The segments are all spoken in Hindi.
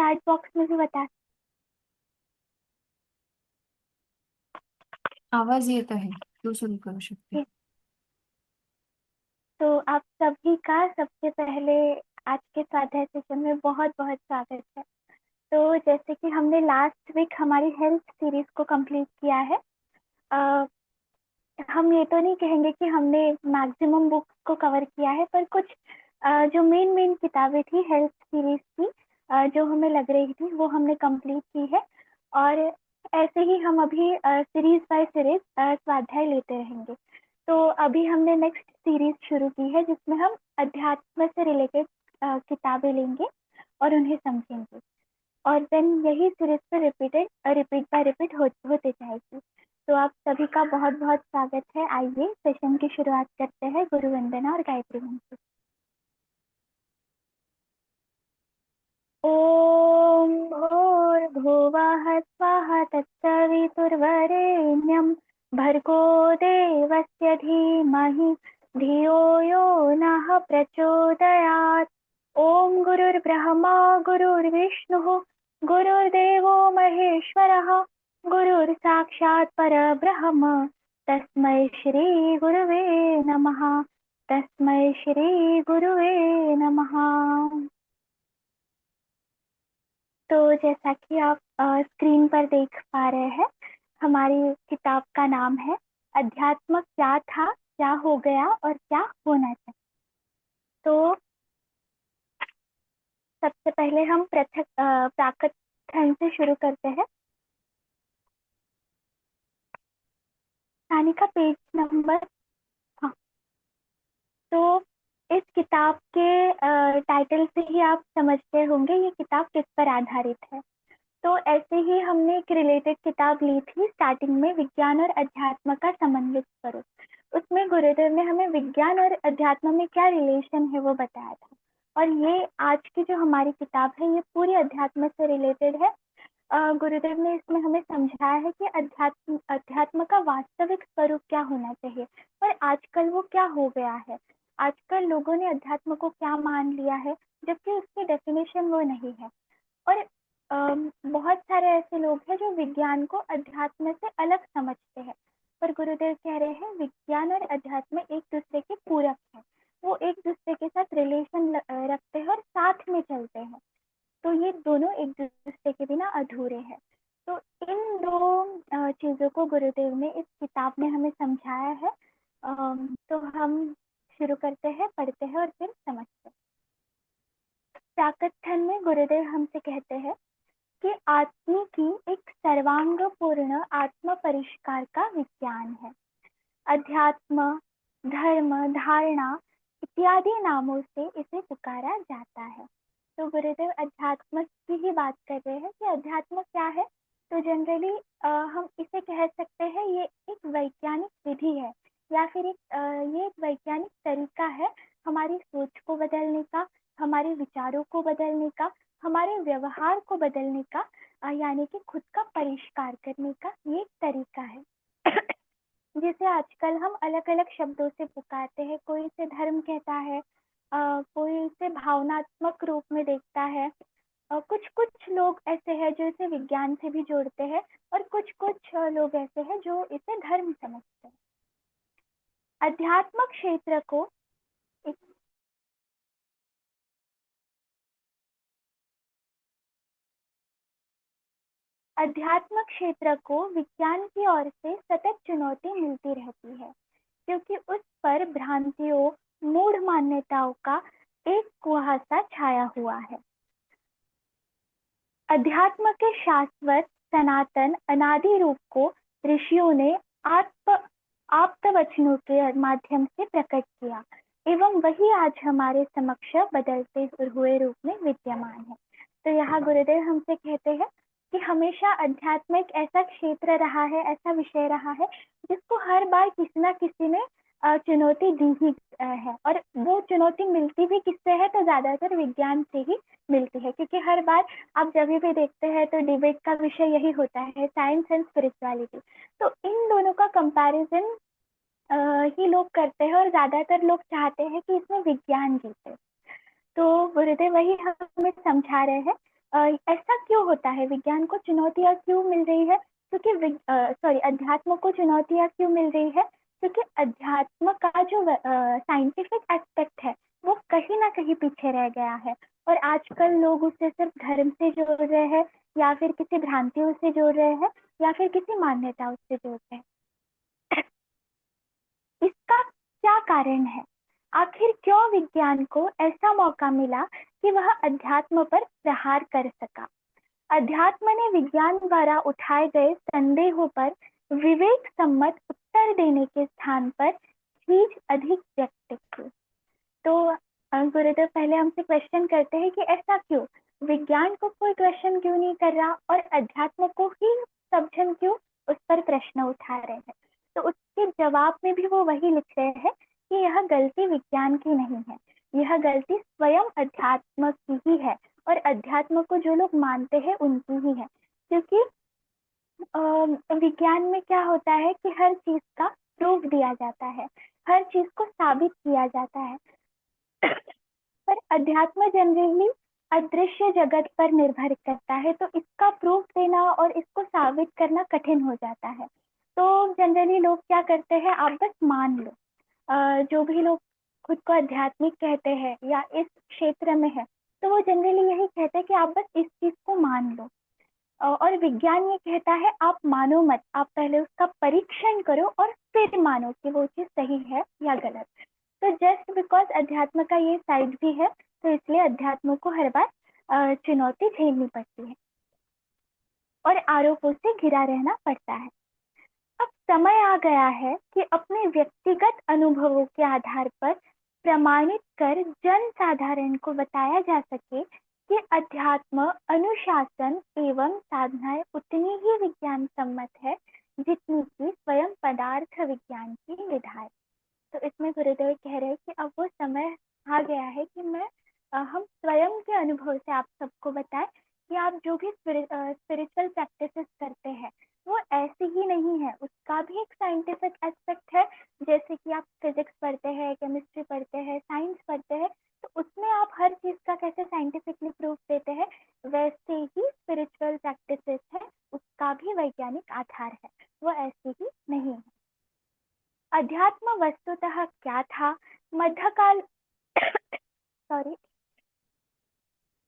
चैट बॉक्स में भी बता। आवाज ये तो है, तो शुरू कर सकते। सकते। तो आप सभी का सबसे पहले आज के स्वाध्याय सेशन में बहुत बहुत स्वागत है। तो जैसे कि हमने लास्ट वीक हमारी हेल्थ सीरीज को कंप्लीट किया है, अ, हम ये तो नहीं कहेंगे कि हमने मैक्सिमम बुक्स को कवर किया है, पर कुछ जो मेन मेन किताबें थी हेल्थ सीरीज की, जो हमें लग रही थी वो हमने कंप्लीट की है। और ऐसे ही हम अभी सीरीज बाय सीरीज स्वाध्याय लेते रहेंगे। तो अभी हमने नेक्स्ट सीरीज शुरू की है जिसमें हम अध्यात्म से रिलेटेड किताबें लेंगे और उन्हें समझेंगे। और देन यही सीरीज पे रिपीट बाय रिपीट होते जाएगी। तो आप सभी का बहुत बहुत स्वागत है। आइए सेशन की शुरुआत करते हैं गुरु वंदना और गायत्री मंत्र। ओम भूर्भुवः स्वः तत्सवितुर्वरेण्यं भर्गो देवस्य धीमहि धियो यो नः प्रचोदयात्। ओम गुरुर्ब्रह्मा गुरुर्विष्णुः गुरुर्देवो महेश्वरः गुरुर्साक्षात् परब्रह्म तस्मै श्री गुरुवे नमः। तस्मै श्री गुरुवे नमः। तो जैसा कि आप स्क्रीन पर देख पा रहे हैं, हमारी किताब का नाम है अध्यात्म क्या था, क्या हो गया और क्या होना चाहिए। तो सबसे पहले हम पृथक प्राकृत खंड से शुरू करते हैं। कहानी का पेज नंबर। हाँ। तो इस किताब के टाइटल से ही आप समझते होंगे ये किताब किस पर आधारित है। तो ऐसे ही हमने एक रिलेटेड किताब ली थी स्टार्टिंग में, विज्ञान और अध्यात्म का समन्वित स्वरूप। उसमें गुरुदेव ने हमें विज्ञान और अध्यात्म में क्या रिलेशन है वो बताया था। और ये आज की जो हमारी किताब है ये पूरी अध्यात्म से रिलेटेड है। गुरुदेव ने इसमें हमें समझाया है कि अध्यात्म अध्यात्म का वास्तविक स्वरूप क्या होना चाहिए, पर आजकल वो क्या हो गया है। आजकल लोगों ने अध्यात्म को क्या मान लिया है, जबकि उसकी डेफिनेशन वो नहीं है। और बहुत सारे ऐसे लोग हैं जो विज्ञान को अध्यात्म से अलग समझते हैं, पर गुरुदेव कह रहे हैं विज्ञान और अध्यात्म एक दूसरे के पूरक है। वो एक दूसरे के साथ रिलेशन रखते हैं और साथ में चलते हैं। तो ये दोनों एक दूसरे के बिना अधूरे हैं। तो इन दो चीजों को गुरुदेव ने इस किताब में हमें समझाया है। तो हम शुरू करते हैं, पढ़ते हैं और फिर समझते हैं। प्राकथन में गुरुदेव हमसे कहते हैं कि आत्मा की एक सर्वांग पूर्ण आत्म परिष्कार का विज्ञान है। अध्यात्म, धर्म, धारणा इत्यादि नामों से इसे पुकारा जाता है। तो गुरुदेव अध्यात्म की ही बात कर रहे हैं कि अध्यात्म क्या है। तो जनरली हम इसे कह सकते हैं ये एक वैज्ञानिक विधि है, या फिर ये एक वैज्ञानिक तरीका है हमारी सोच को बदलने का, हमारे विचारों को बदलने का, हमारे व्यवहार को बदलने का, यानी कि खुद का परिष्कार करने का ये एक तरीका है। जिसे आजकल हम अलग अलग शब्दों से पुकारते हैं। कोई इसे धर्म कहता है, कोई इसे भावनात्मक रूप में देखता है, कुछ कुछ लोग ऐसे हैं जो इसे विज्ञान से भी जोड़ते हैं, और कुछ कुछ लोग ऐसे हैं जो इसे धर्म समझते हैं। अध्यात्म क्षेत्र को एक अध्यात्म क्षेत्र को विज्ञान की ओर से सतत चुनौती मिलती रहती है, क्योंकि उस पर भ्रांतियों, मूढ़ मान्यताओं का एक कुहासा छाया हुआ है। अध्यात्म के शाश्वत, सनातन, अनादि रूप को ऋषियों ने आप्त वचनों के माध्यम से प्रकट किया, एवं वही आज हमारे समक्ष बदलते हुए रूप में विद्यमान है। तो यहाँ गुरुदेव हमसे कहते हैं कि हमेशा अध्यात्म एक ऐसा क्षेत्र रहा है, ऐसा विषय रहा है जिसको हर बार किसी ना किसी ने चुनौती दी ही है। और वो चुनौती मिलती भी किससे है, तो ज्यादातर विज्ञान से ही मिलती है, क्योंकि हर बार आप जब भी देखते हैं तो डिबेट का विषय यही होता है, साइंस एंड स्पिरिचुअलिटी। तो इन दोनों का कंपैरिजन ही लोग करते हैं, और ज्यादातर लोग चाहते हैं कि इसमें विज्ञान जीते। तो गुरुदेव वही हमें समझा रहे हैं ऐसा क्यों होता है, विज्ञान को चुनौतियाँ क्यों मिल रही है? क्योंकि अध्यात्म को चुनौतियाँ क्यों मिल रही है? क्योंकि अध्यात्म का जो साइंटिफिक एस्पेक्ट है वो कहीं ना कहीं पीछे रह गया है, और आजकल लोग उसे सिर्फ धर्म से जोड़ रहे हैं, या फिर किसी भ्रांतियों से जोड़ रहे हैं, या फिर किसी मान्यताओं से जोड़ रहे हैं। इसका क्या कारण है? आखिर क्यों विज्ञान को ऐसा मौका मिला कि वह अध्यात्म पर प्रहार कर सका? अध्यात्म ने विज्ञान द्वारा उठाए गए संदेहों पर विवेक सम्मत उत्तर देने के स्थान पर चीज अधिक व्यक्त की। तो गुरुदेव पहले हमसे क्वेश्चन करते हैं कि ऐसा क्यों, विज्ञान को कोई क्वेश्चन क्यों नहीं कर रहा और अध्यात्म को ही सब जन क्यों उस पर प्रश्न उठा रहे हैं? तो उसके जवाब में भी वो वही लिख रहे हैं कि यह गलती विज्ञान की नहीं है, यह गलती स्वयं अध्यात्म की ही है, और अध्यात्म को जो लोग मानते हैं उनकी ही है। क्योंकि विज्ञान में क्या होता है कि हर चीज का प्रूफ दिया जाता है, हर चीज को साबित किया जाता है। पर अध्यात्म जनरली अदृश्य जगत पर निर्भर करता है, तो इसका प्रूफ देना और इसको साबित करना कठिन हो जाता है। तो जनरली लोग क्या करते हैं, आप बस मान लो। जो भी लोग खुद को आध्यात्मिक कहते हैं या इस क्षेत्र में है, तो वो जनरली यही कहते हैं कि आप बस इस चीज को मान लो। और विज्ञान ये कहता है आप मानो मत, आप पहले उसका परीक्षण करो और फिर मानो कि वो चीज सही है या गलत। तो जस्ट बिकॉज अध्यात्म का ये साइड भी है, तो इसलिए अध्यात्म को हर बार चुनौती झेलनी पड़ती है और आरोपों से घिरा रहना पड़ता है। अब समय आ गया है कि अपने व्यक्तिगत अनुभवों के आधार पर प्रमाणित कर जन साधारण को बताया जा सके कि अध्यात्म अनुशासन एवं साधनाएं उतनी ही विज्ञान सम्मत है जितनी कि स्वयं पदार्थ विज्ञान की विधाएं। तो इसमें गुरुदेव कह रहे हैं कि अब वो समय आ गया है कि हम स्वयं के अनुभव से आप सबको बताएं कि आप जो भी स्पिरिचुअल प्रैक्टिसेस करते हैं वो ऐसी ही नहीं है, उसका भी एक साइंटिफिक एस्पेक्ट है। जैसे कि आप फिजिक्स पढ़ते हैं, केमिस्ट्री पढ़ते हैं, साइंस पढ़ते हैं, तो उसमें आप हर चीज का कैसे साइंटिफिकली प्रूफ देते हैं, वैसे ही स्पिरिचुअल प्रैक्टिसेस है, उसका भी वैज्ञानिक आधार है, वो ऐसी ही नहीं है। अध्यात्म वस्तुतः क्या था? मध्यकाल सॉरी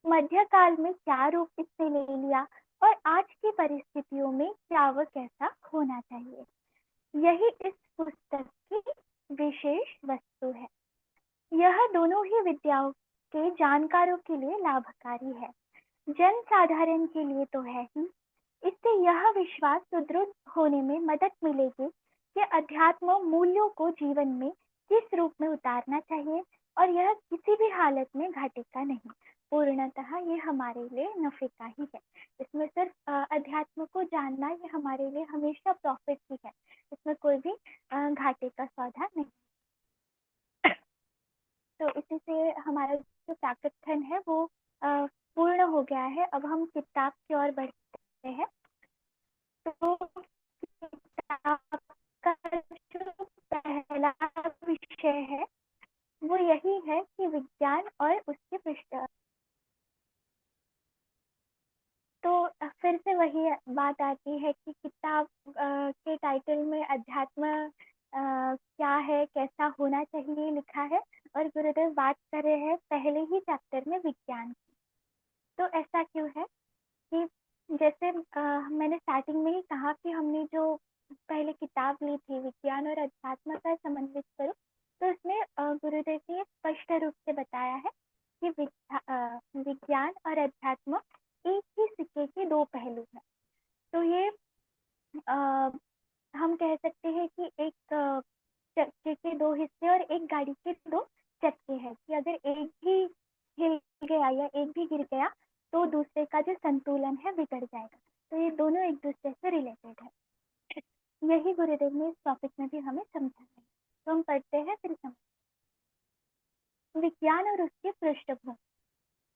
मध्यकाल में क्या रूप इसने ले लिया, और आज की परिस्थितियों में क्या वह कैसा होना चाहिए, यही इस पुस्तक की विशेष वस्तु है। यह दोनों ही विद्याओं के जानकारों के लिए लाभकारी है, जन साधारण के लिए तो है ही। इससे यह विश्वास सुदृढ़ होने में मदद मिलेगी कि अध्यात्म मूल्यों को जीवन में किस रूप में उतारना चाहिए, और यह किसी भी हालत में घाटे का नहीं, पूर्णतः ये हमारे लिए नफे का ही है। इसमें सिर्फ अध्यात्म को जानना ये हमारे लिए हमेशा प्रॉफिट ही है, इसमें कोई भी घाटे का सौदा नहीं। तो इसी से हमारा जो प्राकथन है वो पूर्ण हो गया है। अब हम किताब की ओर बढ़ते हैं। तो किताब का जो पहला विषय है वो यही है कि विज्ञान और उसके पृष्ठ। तो फिर से वही बात आती है कि किताब के टाइटल में अध्यात्म क्या है, कैसा होना चाहिए लिखा है, और गुरुदेव बात कर रहे हैं पहले ही चैप्टर में विज्ञान की। तो ऐसा क्यों है कि जैसे मैंने स्टार्टिंग में ही कहा कि हमने जो पहले किताब ली थी विज्ञान और अध्यात्म का समन्वित करो, तो इसमें गुरुदेव ने स्पष्ट रूप से बताया है कि विज्ञान और अध्यात्म एक ही सिक्के के दो पहलू हैं। तो ये आ, हम कह सकते हैं कि एक चक्के के दो हिस्से और एक गाड़ी के दो चक्के हैं, कि अगर एक भी हिल गया या एक भी गिर गया तो दूसरे का जो संतुलन है बिगड़ जाएगा। तो ये दोनों एक दूसरे से रिलेटेड है। यही गुरुदेव ने इस टॉपिक में भी हमें समझा है। तो हम पढ़ते हैं फिर समझ। विज्ञान और उसकी पृष्ठभूमि।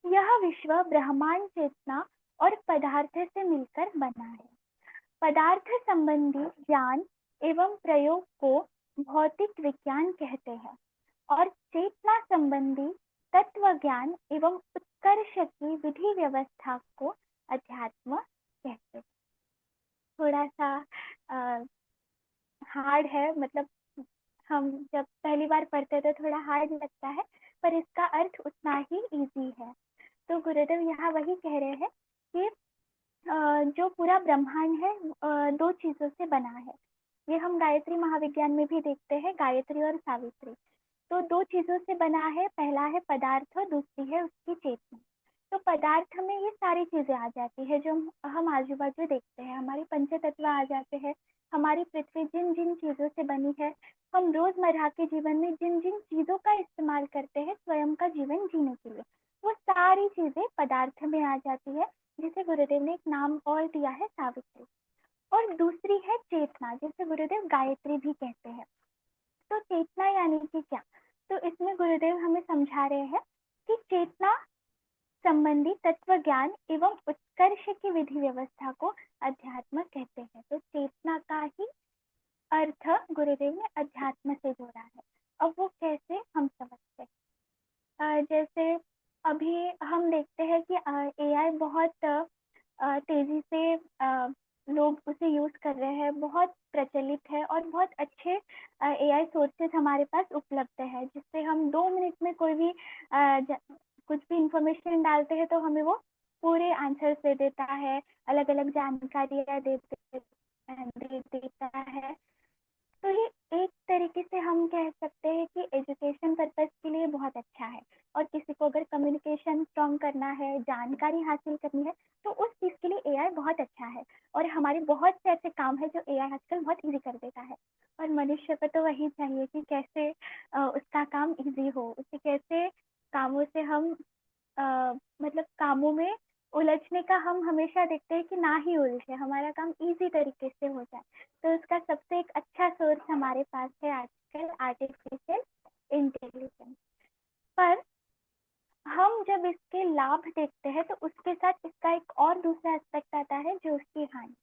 यह विश्व ब्रह्मांड चेतना और पदार्थ से मिलकर बना है। पदार्थ संबंधी ज्ञान एवं प्रयोग को भौतिक विज्ञान कहते हैं, और चेतना संबंधी तत्व ज्ञान एवं उत्कर्ष की विधि व्यवस्था को अध्यात्म कहते हैं। थोड़ा सा हार्ड है, मतलब हम जब पहली बार पढ़ते तो थोड़ा हार्ड लगता है, पर इसका अर्थ उतना ही इजी है। तो गुरुदेव यहाँ वही कह रहे हैं कि जो पूरा ब्रह्मांड है दो चीजों से बना है। ये हम गायत्री महाविज्ञान में भी देखते हैं, गायत्री और सावित्री। तो दो चीजों से बना है, पहला है पदार्थ और दूसरी है उसकी चेतना। तो पदार्थ में ये सारी चीजें आ जाती है जो हम आजू बाजू देखते हैं, हमारे पंच तत्व आ जाते हैं। हमारी पृथ्वी जिन जिन चीजों से बनी है, हम रोजमर्रा के जीवन में जिन जिन चीजों का इस्तेमाल करते हैं स्वयं का जीवन जीने के लिए, वो सारी चीजें पदार्थ में आ जाती है, जिसे गुरुदेव ने एक नाम और दिया है सावित्री। और दूसरी है चेतना, जिसे गुरुदेव गायत्री भी कहते हैं। तो चेतना यानी कि क्या? तो इसमें गुरुदेव हमें समझा रहे हैं कि चेतना संबंधी तत्व ज्ञान एवं उत्कर्ष की विधि व्यवस्था को अध्यात्म कहते हैं। तो चेतना का ही अर्थ गुरुदेव ने अध्यात्म से जोड़ा है। अब वो कैसे, हम समझते हैं। जैसे अभी हम देखते हैं कि एआई बहुत तेजी से लोग उसे यूज कर रहे हैं, बहुत प्रचलित है और बहुत अच्छे एआई सोर्सेज हमारे पास उपलब्ध है, जिससे हम 2 मिनट में कोई भी कुछ भी इंफॉर्मेशन डालते हैं तो हमें वो पूरे आंसर्स दे देता है, अलग अलग जानकारियां दे देता है। तो ये एक तरीके से हम कह सकते हैं कि एजुकेशन पर्पस के लिए बहुत अच्छा है। और किसी को अगर कम्युनिकेशन स्ट्रॉन्ग करना है, जानकारी हासिल करनी है, तो उस चीज़ के लिए एआई बहुत अच्छा है। और हमारे बहुत से ऐसे काम है जो एआई आजकल बहुत इजी कर देता है। और मनुष्य को तो वही चाहिए कि कैसे उसका काम इजी हो, उसे कैसे कामों से हम मतलब कामों में उलझने का हम हमेशा देखते हैं कि ना ही उलझे, हमारा काम इजी तरीके से हो जाए। तो उसका सबसे एक अच्छा सोर्स हमारे पास है आजकल आर्टिफिशियल इंटेलिजेंस। पर हम जब इसके लाभ देखते हैं तो उसके साथ इसका एक और दूसरा एस्पेक्ट आता है जो उसकी हानि।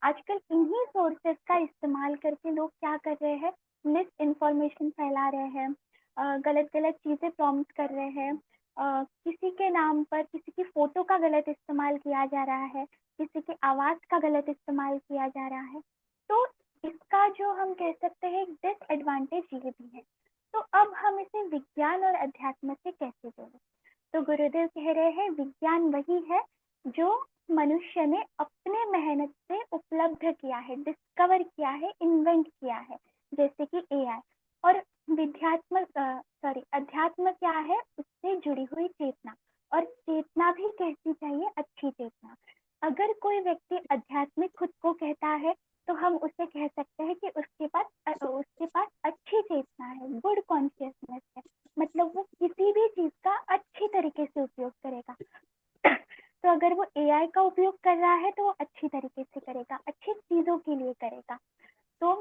आजकल इन्हीं सोर्सेस का इस्तेमाल करके लोग क्या कर रहे हैं, मिस इन्फॉर्मेशन फैला रहे हैं, गलत गलत चीजें प्रॉम्प्ट कर रहे हैं, किसी के नाम पर किसी की फोटो का गलत इस्तेमाल किया जा रहा है, किसी की आवाज का गलत इस्तेमाल किया जा रहा है। तो इसका जो हम कह सकते हैं डिसएडवांटेज ये भी है। तो अब हम इसे विज्ञान और अध्यात्म से कैसे जोड़ें? तो गुरुदेव कह रहे हैं विज्ञान वही है जो मनुष्य ने अपने मेहनत से उपलब्ध किया है, डिस्कवर किया है, इन्वेंट किया है, जैसे कि एआई। और अध्यात्म क्या है? उससे जुड़ी हुई चेतना। और चेतना भी कैसी चाहिए? अच्छी चेतना। अगर कोई व्यक्ति आध्यात्मिक खुद को कहता है तो हम उसे कह सकते हैं कि उसके पास अच्छी चेतना है, गुड कॉन्शियसनेस है, मतलब वो किसी भी चीज का अच्छी तरीके से उपयोग करेगा। तो अगर वो एआई का उपयोग कर रहा है तो वो अच्छी तरीके से करेगा, अच्छी चीजों के लिए करेगा। तो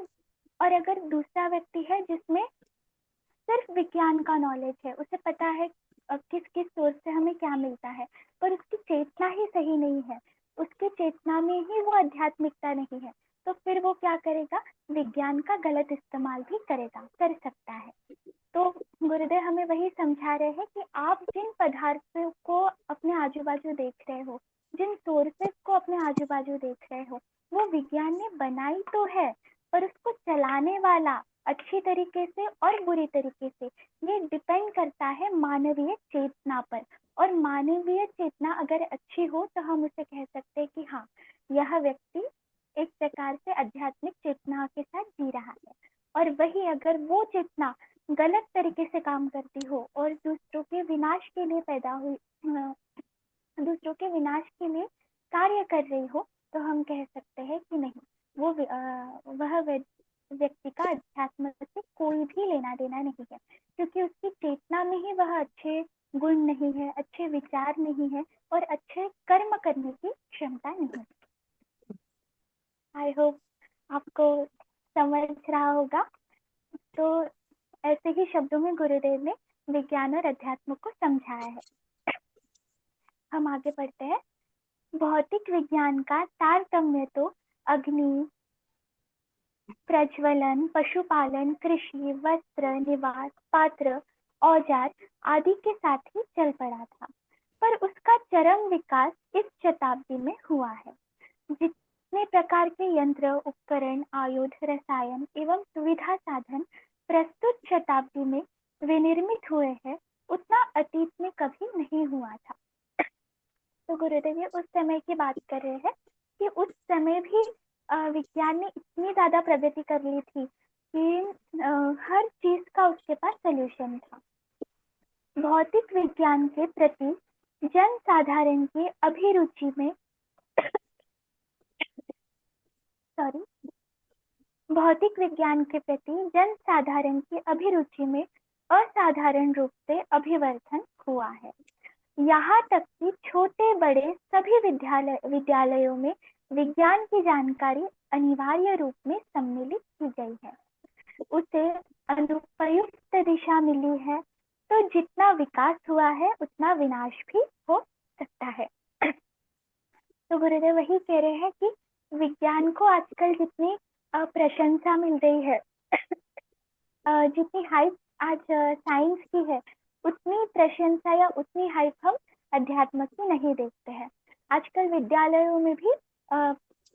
और अगर दूसरा व्यक्ति है जिसमें सिर्फ विज्ञान का नॉलेज है, उसे पता है किस किस सोर्स से हमें क्या मिलता है, पर उसकी चेतना ही सही नहीं है, उसकी चेतना में ही वो आध्यात्मिकता नहीं है, तो फिर वो क्या करेगा? विज्ञान का गलत इस्तेमाल भी कर सकता है। तो गुरुदेव हमें वही समझा रहे हैं कि आप जिन पदार्थों को अपने आजू बाजू देख रहे हो, जिन सोर्सेस को अपने आजू बाजू देख रहे हो, वो विज्ञान ने बनाई तो है, पर उसको चलाने वाला अच्छी तरीके से और बुरी तरीके से, ये डिपेंड करता है मानवीय चेतना पर। और मानवीय चेतना अगर अच्छी हो तो हम उसे कह सकते हैं कि हाँ, यह व्यक्ति एक प्रकार से आध्यात्मिक चेतना के साथ जी रहा है। और वही अगर वो चेतना गलत तरीके से काम करती हो और दूसरों के विनाश के लिए कार्य कर रही हो, तो हम कह सकते हैं कि नहीं, वह व्यक्ति का अध्यात्म से कोई भी लेना देना नहीं है, क्योंकि उसकी चेतना में ही वह अच्छे गुण नहीं है, अच्छे विचार नहीं है और अच्छे कर्म करने की क्षमता नहीं है। आई होप आपको समझ रहा होगा। तो ऐसे ही शब्दों में गुरुदेव ने विज्ञान और अध्यात्म को समझाया है। हम आगे बढ़ते हैं। भौतिक विज्ञान का तारतम्य तो अग्नि, प्रज्वलन, पशुपालन, कृषि, वस्त्र, निवास, पात्र, औजार आदि के साथ ही चल पड़ा था। पर उसका चरम विकास इस शताब्दी में हुआ है। जितने प्रकार के यंत्र, उपकरण, आयुध, रसायन एवं सुविधा साधन प्रस्तुत शताब्दी में विनिर्मित हुए हैं, उतना अतीत में कभी नहीं हुआ था। तो गुरुदेव ये उस समय की बात कर रहे हैं कि उस समय भी विज्ञान ने इतनी ज्यादा प्रगति कर ली थी कि हर चीज का उसके पास सलूशन था। भौतिक विज्ञान के प्रति जन साधारण की अभिरुचि में सॉरी भौतिक विज्ञान के प्रति जन साधारण की अभिरुचि में असाधारण रूप से अभिवर्धन हुआ है। यहाँ तक कि छोटे बड़े सभी विद्यालयों में विज्ञान की जानकारी अनिवार्य रूप में सम्मिलित की गई है। उसे अनुपयुक्त दिशा मिली है, तो जितना विकास हुआ है उतना विनाश भी हो सकता है। तो गुरुदेव वही कह रहे हैं कि विज्ञान को आजकल जितनी प्रशंसा मिल रही है, जितनी हाइप आज साइंस की है, उतनी प्रशंसा या उतनी हाइप हम अध्यात्म की नहीं देखते हैं। आजकल विद्यालयों में भी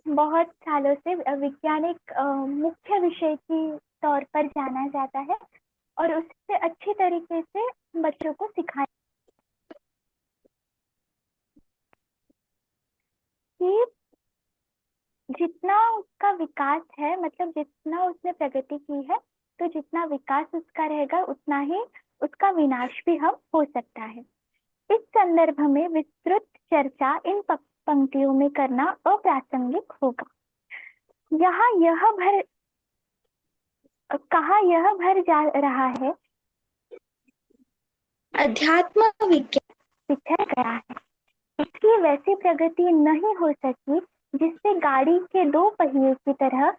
बहुत सालों से विज्ञान एक मुख्य विषय की तौर पर जाना जाता है और उससे अच्छी तरीके से बच्चों को सिखाया कि जितना उसका विकास है, मतलब जितना उसने प्रगति की है, तो जितना विकास उसका रहेगा उतना ही उसका विनाश भी हम हो सकता है। इस संदर्भ में विस्तृत चर्चा इन पंक्तियों में करना अप्रासंगिक होगा। कहा यह भर जा रहा है, अध्यात्म विज्ञान पिछड़ गया है। इसकी वैसी प्रगति नहीं हो सकी जिससे गाड़ी के दो पहिए की तरह,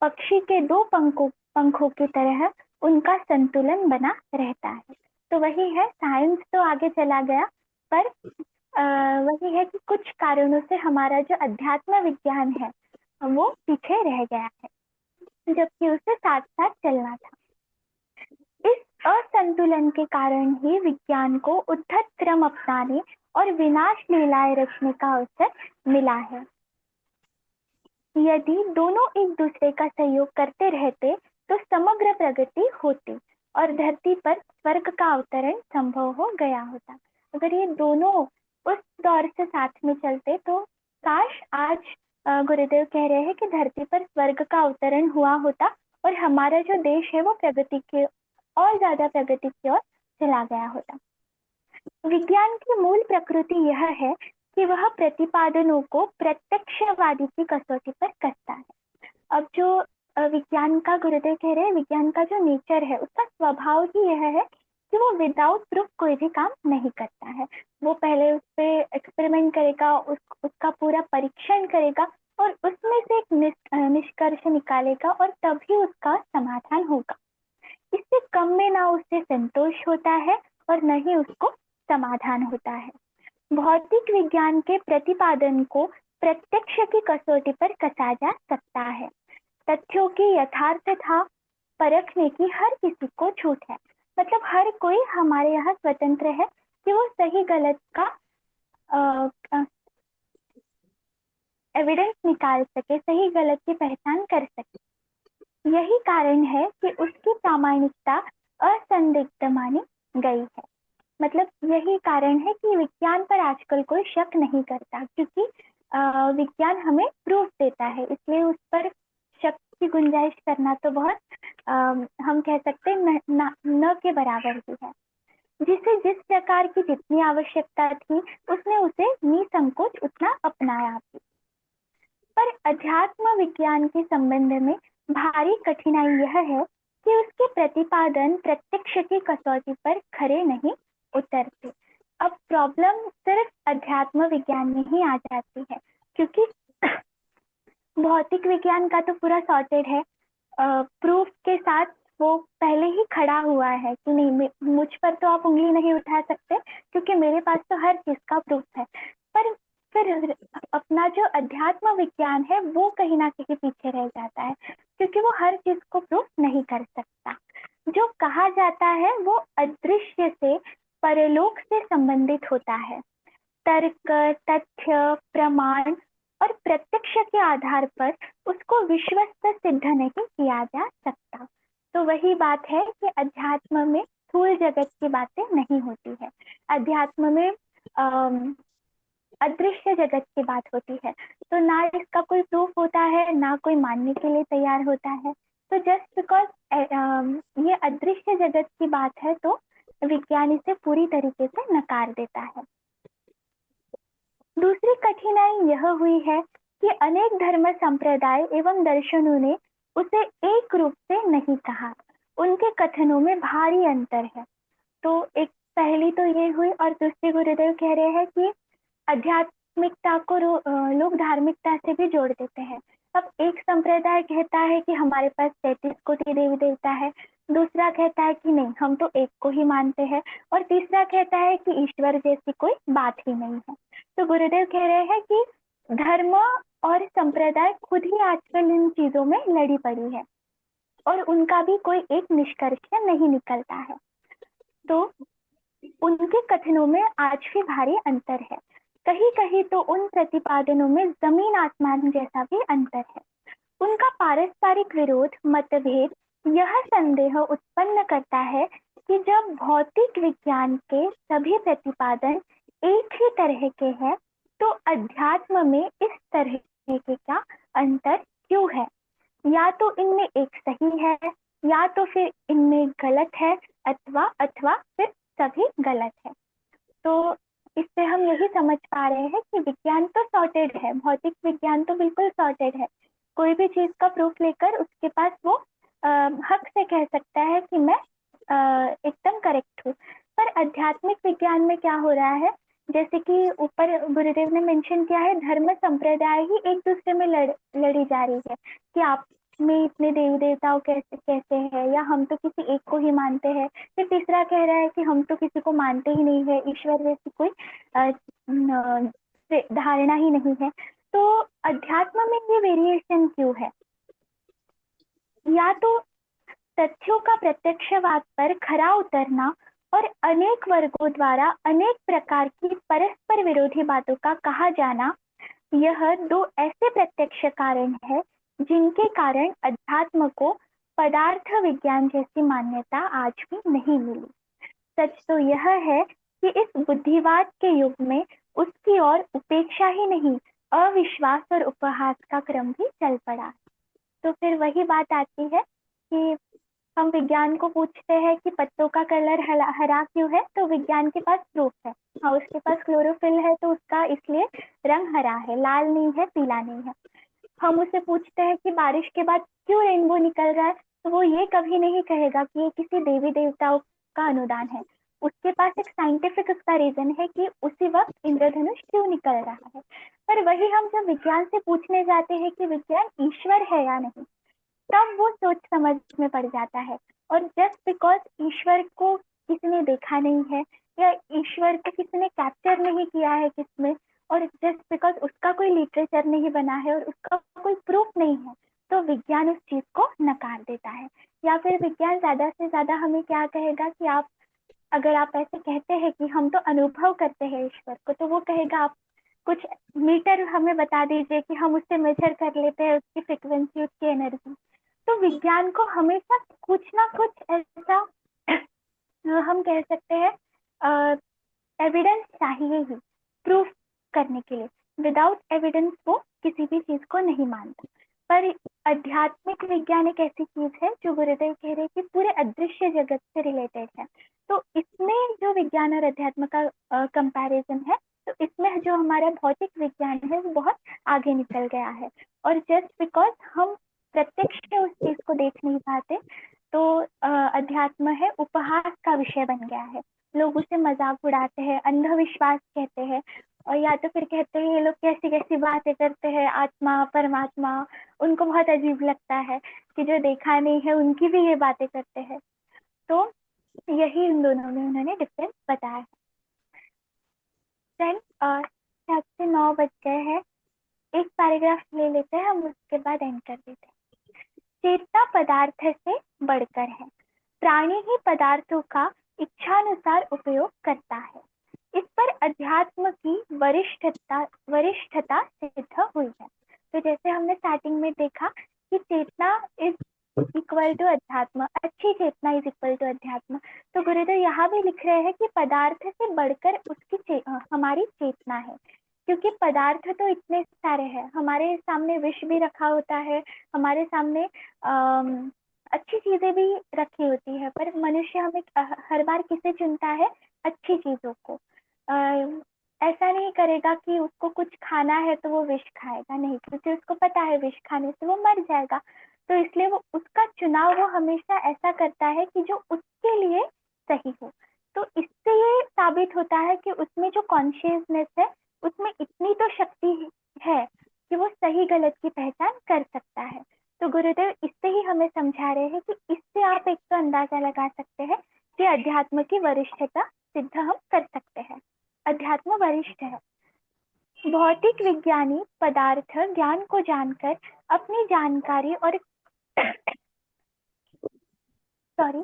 पक्षी के दो पंखों की तरह उनका संतुलन बना रहता है। तो वही है, साइंस तो आगे चला गया, पर वही है कि कुछ कारणों से हमारा जो अध्यात्म विज्ञान है वो पीछे रह गया है, जबकि उसे साथ साथ चलना था। इस असंतुलन के कारण ही विज्ञान को उद्धत क्रम अपनाने और विनाश लीलाएं रचने का अवसर मिला है। यदि दोनों एक दूसरे का सहयोग करते रहते तो समग्र प्रगति होती और धरती पर स्वर्ग का अवतरण संभव हो गया होता। अगर ये दोनों उस दौर से साथ में चलते तो काश आज गुरुदेव कह रहे हैं कि धरती पर स्वर्ग का अवतरण हुआ होता और हमारा जो देश है वो प्रगति की और ज्यादा प्रगति की ओर चला गया होता। विज्ञान की मूल प्रकृति यह है कि वह प्रतिपादनों को प्रत्यक्षवादी की कसौटी पर कसता है। अब जो विज्ञान का गुरुदेव कह रहे हैं, विज्ञान का जो नेचर है उसका स्वभाव ही यह है कि वो विदाउट प्रूफ कोई भी काम नहीं करता है। वो पहले उस पर एक्सपेरिमेंट करेगा, उसका पूरा परीक्षण करेगा और उसमें से एक निष्कर्ष निकालेगा और तभी उसका समाधान होगा। इससे कम में ना उससे संतोष होता है और न ही उसको समाधान होता है। भौतिक विज्ञान के प्रतिपादन को प्रत्यक्ष की कसौटी पर कसा जा सकता है। तथ्यों की यथार्थता परखने की हर किसी को छूट है। मतलब हर कोई हमारे यहाँ स्वतंत्र है कि वो सही गलत का एविडेंस निकाल सके, सही गलत की पहचान कर सके। यही कारण है कि उसकी प्रामाणिकता असंदिग्ध मानी गई है। मतलब यही कारण है कि विज्ञान पर आजकल कोई शक नहीं करता, क्योंकि विज्ञान हमें प्रूफ देता है, इसलिए उस पर शक की गुंजाइश करना तो बहुत हम कह सकते हैं न के बराबर ही है। जिसे जिस प्रकार की जितनी आवश्यकता थी उसने उसे निसंकोच उतना अपनाया भी। पर अध्यात्म विज्ञान के संबंध में भारी कठिनाई यह है कि उसके प्रतिपादन प्रत्यक्ष की कसौटी पर खरे नहीं उतरते। अब प्रॉब्लम सिर्फ अध्यात्म विज्ञान में ही आ जाती है, क्योंकि भौतिक विज्ञान का तो पूरा सॉर्टेड है, प्रूफ के साथ वो पहले ही खड़ा हुआ है कि नहीं, मुझ पर तो आप उंगली नहीं उठा सकते क्योंकि मेरे पास तो हर चीज का प्रूफ है। पर फिर अपना जो अध्यात्म विज्ञान है वो कहीं ना कहीं पीछे रह जाता है, क्योंकि वो हर चीज को प्रूफ नहीं कर सकता। जो कहा जाता है वो अदृश्य से, परलोक से संबंधित होता है। तर्क, तथ्य, प्रमाण और प्रत्यक्ष के आधार पर उसको विश्वस्त सिद्ध नहीं किया जा सकता। तो वही बात है कि अध्यात्म में स्थूल जगत की बातें नहीं होती है। अध्यात्म में अदृश्य जगत की बात होती है। तो ना इसका कोई प्रूफ होता है, ना कोई मानने के लिए तैयार होता है। तो जस्ट बिकॉज ये अदृश्य जगत की बात है तो विज्ञान इसे पूरी तरीके से नकार देता है। दूसरी कठिनाई यह हुई है कि अनेक धर्म संप्रदाय एवं दर्शनों ने उसे एक रूप से नहीं कहा। उनके कथनों में भारी अंतर है। तो एक पहली तो ये हुई, और दूसरी गुरुदेव कह रहे हैं कि आध्यात्मिकता को लोग धार्मिकता से भी जोड़ देते हैं। अब एक संप्रदाय कहता है कि हमारे पास 33 कोटि देवी देवता है, दूसरा कहता है कि नहीं हम तो एक को ही मानते हैं, और तीसरा कहता है कि ईश्वर जैसी कोई बात ही नहीं है। तो गुरुदेव कह रहे हैं कि धर्म और संप्रदाय खुद ही आजकल इन चीजों में लड़ी पड़ी है और उनका भी कोई एक निष्कर्ष नहीं निकलता है। तो उनके कथनों में आज भी भारी अंतर है। कहीं कहीं तो उन प्रतिपादनों में जमीन आसमान जैसा भी अंतर है। उनका पारस्परिक विरोध, मतभेद यह संदेह उत्पन्न करता है कि जब भौतिक विज्ञान के सभी प्रतिपादन एक ही तरह के हैं, तो अध्यात्म में इस तरह के का अंतर क्यों है? या तो इनमें एक सही है, या तो फिर इनमें गलत है, अथवा फिर सभी गलत है। तो इससे हम यही समझ पा रहे हैं कि विज्ञान तो सॉर्टेड है, भौतिक विज्ञान तो बिल्कुल सॉर्टेड है। कोई भी चीज का प्रूफ लेकर उसके पास वो हक से कह सकता है कि मैं एकदम करेक्ट हूँ। पर आध्यात्मिक विज्ञान में क्या हो रहा है, जैसे कि ऊपर गुरुदेव ने मेंशन किया है, धर्म संप्रदाय ही एक दूसरे में लड़ी जा रही है कि आप में इतने देवी देवताओं कैसे कैसे है, या हम तो किसी एक को ही मानते हैं। फिर तीसरा कह रहा है कि हम तो किसी को मानते ही नहीं है, ईश्वर जैसी कोई धारणा ही नहीं है। तो अध्यात्म में ये वेरिएशन क्यों है? या तो तथ्यों का प्रत्यक्षवाद पर खरा उतरना और अनेक वर्गों द्वारा अनेक प्रकार की परस्पर विरोधी बातों का कहा जाना, यह दो ऐसे प्रत्यक्ष कारण है जिनके कारण अध्यात्म को पदार्थ विज्ञान जैसी मान्यता आज भी नहीं मिली। सच तो यह है कि इस बुद्धिवाद के युग में उसकी ओर उपेक्षा ही नहीं, अविश्वास और उपहास का क्रम भी चल पड़ा। तो फिर वही बात आती है कि हम विज्ञान को पूछते हैं कि पत्तों का कलर हरा क्यों है, तो विज्ञान के पास प्रूफ है। हाँ, उसके पास क्लोरोफिल है तो उसका इसलिए रंग हरा है, लाल नहीं है, पीला नहीं है। हम उसे पूछते हैं कि बारिश के बाद क्यों रेनबो निकल रहा है, तो वो ये कभी नहीं कहेगा कि ये किसी देवी देवताओं का अनुदान है। उसके पास एक साइंटिफिक उसका रीजन है कि उसी वक्त इंद्रधनुष क्यों निकल रहा है। पर वही हम जब विज्ञान से पूछने जाते हैं कि विज्ञान ईश्वर है या नहीं, तब वो सोच समझ में पड़ जाता है। और जस्ट बिकॉज ईश्वर को किसी ने देखा नहीं है, या ईश्वर को किसी ने कैप्चर नहीं किया है किसमें, और जस्ट बिकॉज उसका कोई लिटरेचर नहीं बना है और उसका कोई प्रूफ नहीं है, तो विज्ञान उस चीज को नकार देता है। या फिर विज्ञान ज्यादा से ज्यादा हमें क्या कहेगा कि आप अगर आप ऐसे कहते हैं कि हम तो अनुभव करते हैं ईश्वर को, तो वो कहेगा आप कुछ मीटर हमें बता दीजिए कि हम उससे मेजर कर लेते हैं उसकी फ्रिक्वेंसी, उसकी एनर्जी। तो विज्ञान को हमेशा कुछ ना कुछ ऐसा हम कह सकते हैं एविडेंस चाहिए ही प्रूफ करने के लिए। विदाउट एविडेंस वो किसी भी चीज को नहीं मानता। पर आध्यात्मिक विज्ञान एक ऐसी चीज है जो गुरुदेव कह रहे हैं कि पूरे अदृश्य जगत से रिलेटेड है। तो इसमें जो विज्ञान और अध्यात्म का कंपैरिजन है, तो इसमें जो हमारा भौतिक विज्ञान है वो बहुत आगे निकल गया है। और जस्ट बिकॉज हम प्रत्यक्ष उस चीज को देख नहीं पाते, तो अध्यात्म है उपहास का विषय बन गया है। लोग उसे मजाक उड़ाते हैं, अंधविश्वास कहते हैं, और या तो फिर कहते हैं ये लोग कैसी कैसी बातें करते हैं, आत्मा परमात्मा। उनको बहुत अजीब लगता है कि जो देखा नहीं है उनकी भी ये बातें करते हैं। तो यही इन दोनों में उन्होंने डिफरेंस बताया है। फ्रेंड, 7 से 9 बज गए हैं, एक पैराग्राफ ले लेते हैं, हम उसके बाद एंड कर देते हैं। चेतना पदार्थ से बढ़कर है। प्राणी ही पदार्थों का इच्छानुसार उपयोग करता है। इस पर अध्यात्म की वरिष्ठता वरिष्ठता सिद्ध हुई है। तो जैसे हमने स्टार्टिंग में देखा कि चेतना इज इक्वल टू अध्यात्म, अच्छी चेतना इज इक्वल टू अध्यात्म। तो गुरुदेव यहाँ भी लिख रहे हैं कि पदार्थ से बढ़कर हमारी चेतना है, क्योंकि पदार्थ तो इतने सारे हैं, हमारे सामने विष भी रखा होता है, हमारे सामने अच्छी चीजें भी रखी होती है, पर मनुष्य हमें हर बार किसे चुनता है? अच्छी चीजों को। ऐसा नहीं करेगा कि उसको कुछ खाना है तो वो विष खाएगा, नहीं, क्योंकि उसको पता है विष खाने से वो मर जाएगा। तो इसलिए वो उसका चुनाव वो हमेशा ऐसा करता है कि जो उसके लिए सही हो। तो इससे ये साबित होता है कि उसमें जो कॉन्शियसनेस है, उसमें इतनी तो शक्ति है कि वो सही गलत की पहचान कर सकता है। तो गुरुदेव इससे ही हमें समझा रहे हैं कि इससे आप एक तो अंदाजा लगा सकते हैं कि अध्यात्म की वरिष्ठता सिद्ध हम कर सकते हैं। अध्यात्म वरिष्ठ है। भौतिक विज्ञानी पदार्थ ज्ञान को जानकर अपनी जानकारी और सॉरी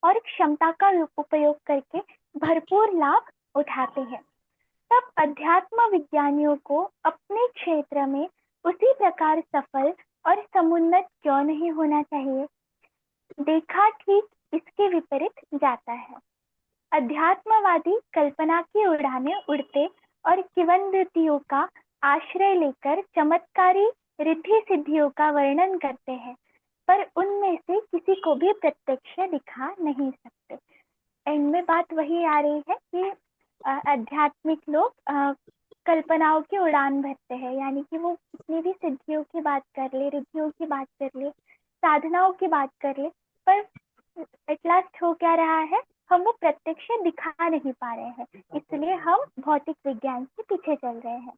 और क्षमता का उपयोग करके भरपूर लाभ उठाते हैं। तब अध्यात्म विज्ञानियों को अपने क्षेत्र में उसी प्रकार सफल और समुन्नत क्यों नहीं होना चाहिए? देखा ठीक इसके विपरीत जाता है। अध्यात्मवादी कल्पना की उड़ानें उड़ते और किंवदंतियों का आश्रय लेकर चमत्कारी रिद्धि सिद्धियों का वर्णन करते हैं, पर उनमें से किसी को भी प्रत्यक्ष दिखा नहीं सकते। इनमें बात वही आ रही है कि आध्यात्मिक लोग कल्पनाओं की उड़ान भरते हैं, यानी कि वो कितनी भी सिद्धियों की बात कर ले, रिद्धियों की बात कर ले, साधनाओं की बात कर ले, पर एट लास्ट हो क्या रहा है? हम वो प्रत्यक्ष दिखा नहीं पा रहे हैं, इसलिए हम भौतिक विज्ञान के पीछे चल रहे हैं।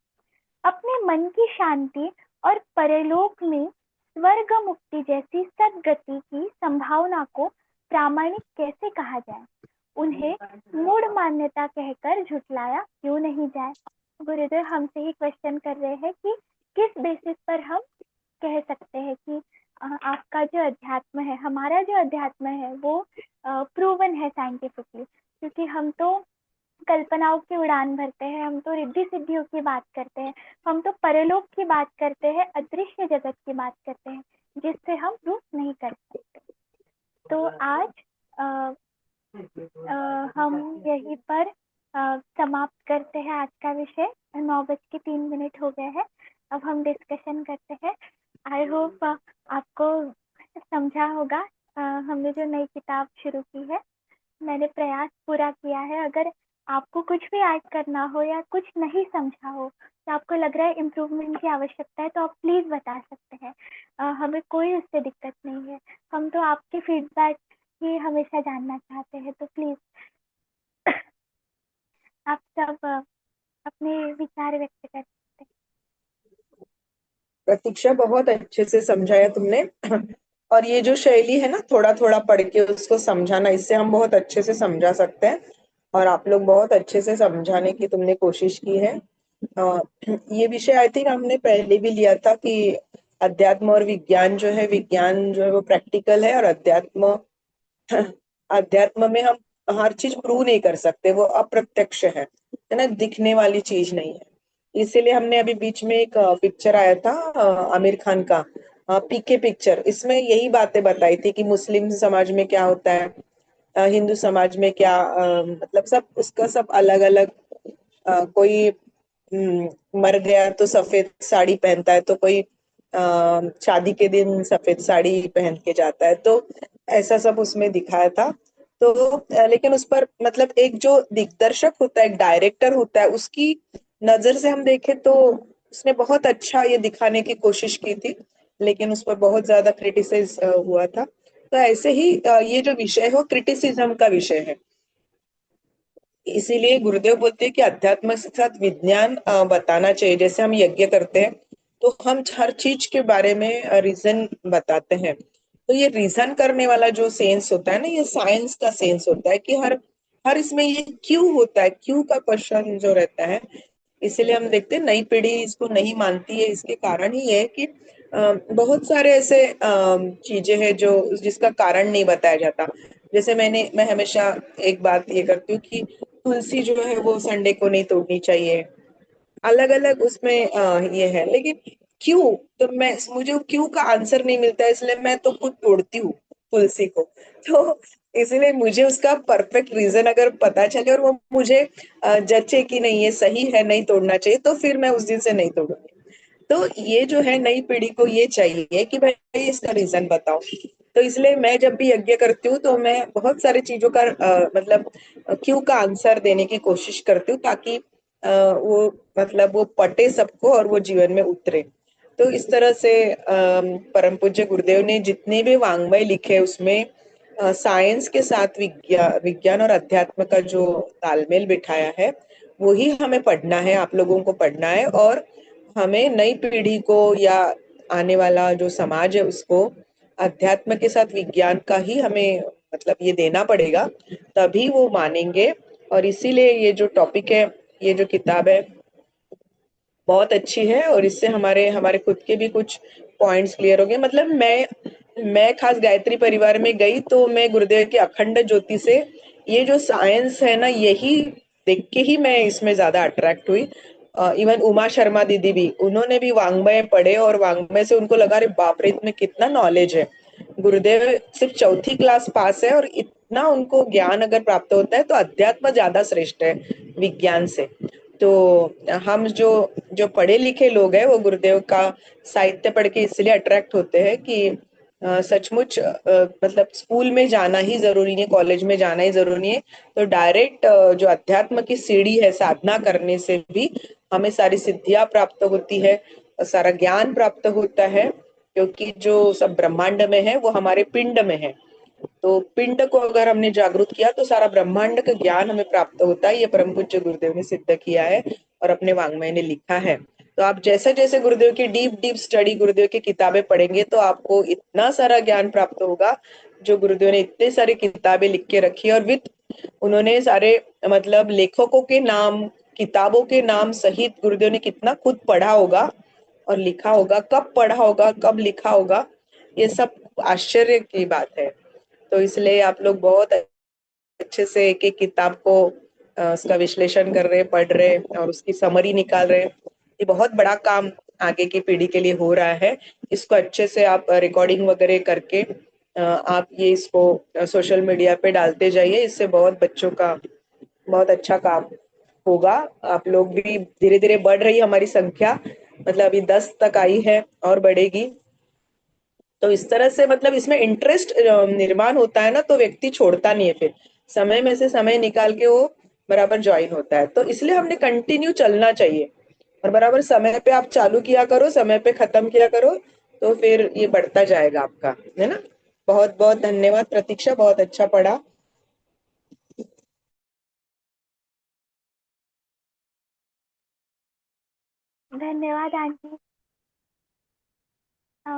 अपने मन की शांति और परलोक में स्वर्ग मुक्ति जैसी सद्गति की संभावना को प्रामाणिक कैसे कहा जाए? उन्हें मूढ़ मान्यता कहकर झुठलाया क्यों नहीं जाए? गुरुदेव हमसे ही क्वेश्चन कर रहे हैं कि किस बेसिस पर हम कह सकते हैं कि आपका जो अध्यात्म है, हमारा जो अध्यात्म है, वो प्रूवन है साइंटिफिकली, क्योंकि हम तो कल्पनाओं की उड़ान भरते हैं, हम तो रिद्धि सिद्धियों की बात करते हैं, हम तो परलोक की बात करते हैं, अदृश्य जगत की बात करते हैं, जिससे हम प्रूफ नहीं कर सकते। तो आज हम यहीं पर समाप्त करते हैं आज का विषय। 9:03 हो गए हैं। अब हम डिस्कशन करते हैं। आई होप आपको समझा होगा। हमने जो नई किताब शुरू की है, मैंने प्रयास पूरा किया है। अगर आपको कुछ भी ऐड करना हो या कुछ नहीं समझा हो, तो आपको लग रहा है इम्प्रूवमेंट की आवश्यकता है, तो आप प्लीज़ बता सकते हैं। हमें कोई उससे दिक्कत नहीं है। हम तो आपके फीडबैक ही हमेशा जानना चाहते हैं। तो प्लीज़ आप सब अपने विचार व्यक्त कर सकते प्रतीक्षा, बहुत अच्छे से समझाया तुमने। और ये जो शैली है ना, थोड़ा थोड़ा पढ़ के उसको समझाना, इससे हम बहुत अच्छे से समझा सकते हैं। और आप लोग बहुत अच्छे से समझाने की तुमने कोशिश की है। ये विषय आई थिंक हमने पहले भी लिया था कि अध्यात्म और विज्ञान जो है, विज्ञान जो है वो प्रैक्टिकल है, और अध्यात्म अध्यात्म में हम हर चीज प्रूव नहीं कर सकते, वो अप्रत्यक्ष है ना, दिखने वाली चीज नहीं है। इसीलिए हमने अभी बीच में एक पिक्चर आया था आमिर खान का, पीके पिक्चर, इसमें यही बातें बताई थी कि मुस्लिम समाज में क्या होता है, हिंदू समाज में क्या, मतलब सब उसका सब अलग अलग। कोई मर गया तो सफेद साड़ी पहनता है, तो कोई शादी के दिन सफेद साड़ी पहन के जाता है, तो ऐसा सब उसमें दिखाया था। तो लेकिन उस पर मतलब एक जो दिग्दर्शक होता है, एक डायरेक्टर होता है, उसकी नजर से हम देखें तो उसने बहुत अच्छा ये दिखाने की कोशिश की थी, लेकिन उस पर बहुत ज्यादा क्रिटिसाइज हुआ था। तो ऐसे ही ये जो विषय है वो क्रिटिसिज्म का विषय है। इसीलिए गुरुदेव बोलते हैं कि अध्यात्म के साथ विज्ञान बताना चाहिए। जैसे हम यज्ञ करते हैं तो हम हर चीज के बारे में रीजन बताते हैं। तो ये रीजन करने वाला जो सेंस होता है ना, ये साइंस का सेंस होता है कि हर हर इसमें ये क्यों होता है, क्यों का क्वेश्चन जो रहता है। इसीलिए हम देखते हैं नई पीढ़ी इसको नहीं मानती है। इसके कारण ही है कि बहुत सारे ऐसे चीजें हैं जो जिसका कारण नहीं बताया जाता। जैसे मैं हमेशा एक बात ये करती हूँ कि तुलसी जो है वो संडे को नहीं तोड़नी चाहिए। अलग अलग उसमें ये है, लेकिन क्यों, तो मैं मुझे क्यों का आंसर नहीं मिलता है, इसलिए मैं तो खुद तोड़ती हूँ तुलसी को। तो इसलिए मुझे उसका परफेक्ट रीजन अगर पता चले और वो मुझे जचे कि नहीं ये सही है, नहीं तोड़ना चाहिए, तो फिर मैं उस दिन से नहीं तोड़ूंगी। तो ये जो है नई पीढ़ी को ये चाहिए कि भाई इसका रीजन बताओ। तो इसलिए मैं जब भी यज्ञ करती हूँ तो मैं बहुत सारी चीजों का मतलब क्यों का आंसर देने की कोशिश करती हूँ, ताकि वो मतलब वो पटे सबको और वो जीवन में उतरे। तो इस तरह से परम पूज्य गुरुदेव ने जितने भी वाङ्मय लिखे उसमें साइंस के साथ विज्ञान और अध्यात्म का जो तालमेल बिठाया है, वही हमें पढ़ना है, आप लोगों को पढ़ना है। और हमें नई पीढ़ी को या आने वाला जो समाज है उसको अध्यात्म के साथ विज्ञान का ही हमें मतलब ये देना पड़ेगा, तभी वो मानेंगे। और इसीलिए ये जो टॉपिक है, ये जो किताब है बहुत अच्छी है, और इससे हमारे हमारे खुद के भी कुछ पॉइंट्स क्लियर हो गए। मतलब मैं खास गायत्री परिवार में गई तो मैं गुरुदेव की अखंड ज्योति से ये जो साइंस है ना, यही देख के ही मैं इसमें ज्यादा अट्रैक्ट हुई। इवन उमा शर्मा दीदी भी, उन्होंने भी वाङ्मय पढ़े और वाङ्मय से उनको लगा अरे बाप रे इसमें कितना नॉलेज है। गुरुदेव सिर्फ चौथी क्लास पास है और इतना उनको ज्ञान अगर प्राप्त होता है तो अध्यात्म ज्यादा श्रेष्ठ है विज्ञान से। तो हम जो जो पढ़े लिखे लोग हैं वो गुरुदेव का साहित्य पढ़ के इसलिए अट्रैक्ट होते हैं कि सचमुच मतलब स्कूल में जाना ही जरूरी नहीं है, कॉलेज में जाना ही जरूरी नहीं है। तो डायरेक्ट जो अध्यात्म की सीढ़ी है, साधना करने से भी हमें सारी सिद्धियां प्राप्त होती है, सारा ज्ञान प्राप्त होता है। क्योंकि जो सब ब्रह्मांड में है वो हमारे पिंड में है। तो पिंड को अगर हमने जागरूक किया तो सारा ब्रह्मांड का ज्ञान हमें प्राप्त होता है। ये परम पूज्य गुरुदेव ने सिद्ध किया है और अपने वाङ्मय ने लिखा है। तो आप जैसे जैसे गुरुदेव की डीप डीप स्टडी, गुरुदेव की किताबें पढ़ेंगे तो आपको इतना सारा ज्ञान प्राप्त होगा। जो गुरुदेव ने इतने सारी किताबें लिख के रखी है, और विद उन्होंने सारे मतलब लेखकों के नाम, किताबों के नाम सहित गुरुदेव ने कितना खुद पढ़ा होगा और लिखा होगा, कब पढ़ा होगा, कब लिखा होगा, ये सब आश्चर्य की बात है। तो इसलिए आप लोग बहुत अच्छे से एक एक किताब को उसका विश्लेषण कर रहे, पढ़ रहे और उसकी समरी निकाल रहे। ये बहुत बड़ा काम आगे की पीढ़ी के लिए हो रहा है। इसको अच्छे से आप रिकॉर्डिंग वगैरह करके आप ये इसको सोशल मीडिया पे डालते जाइए। इससे बहुत बच्चों का बहुत अच्छा काम होगा। आप लोग भी धीरे धीरे बढ़ रही है हमारी संख्या, मतलब अभी 10 तक आई है और बढ़ेगी। तो इस तरह से मतलब इसमें इंटरेस्ट निर्माण होता है ना, तो व्यक्ति छोड़ता नहीं है, फिर समय में से समय निकाल के वो बराबर ज्वाइन होता है। तो इसलिए हमने कंटिन्यू चलना चाहिए, और बराबर समय पे आप चालू किया करो, समय पे खत्म किया करो, तो फिर ये बढ़ता जाएगा आपका, है ना। बहुत बहुत धन्यवाद प्रतीक्षा, बहुत अच्छा पढ़ा। धन्यवाद आंटी।